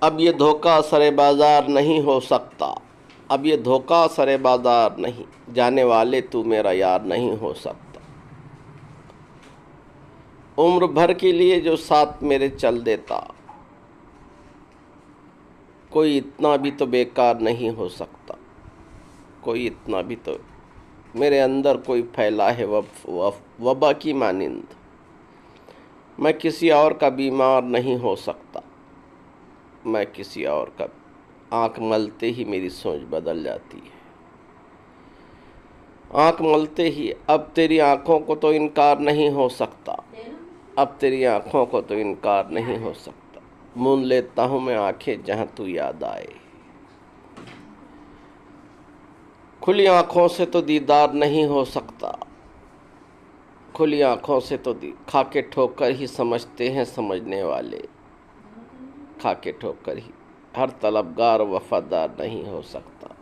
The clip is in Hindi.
अब ये धोखा सरे बाजार नहीं हो सकता, अब ये धोखा सरे बाजार नहीं, जाने वाले तू मेरा यार नहीं हो सकता। उम्र भर के लिए जो साथ मेरे चल देता, कोई इतना भी तो बेकार नहीं हो सकता। कोई इतना भी तो मेरे अंदर कोई फैला है वबा की मानिंद। मैं किसी और का बीमार नहीं हो सकता, मैं किसी और का। आँख मलते ही मेरी सोच बदल जाती है, आँख मलते ही। अब तेरी आँखों को तो इनकार नहीं हो सकता, अब तेरी आँखों को तो इनकार नहीं हो सकता। मूंद लेता हूँ मैं आँखें जहाँ तू याद आए, खुली आँखों से तो दीदार नहीं हो सकता, खुली आँखों से तो खा के ठोकर ही समझते हैं समझने वाले, खा के ठोकर ही। हर तलबगार वफादार नहीं हो सकता।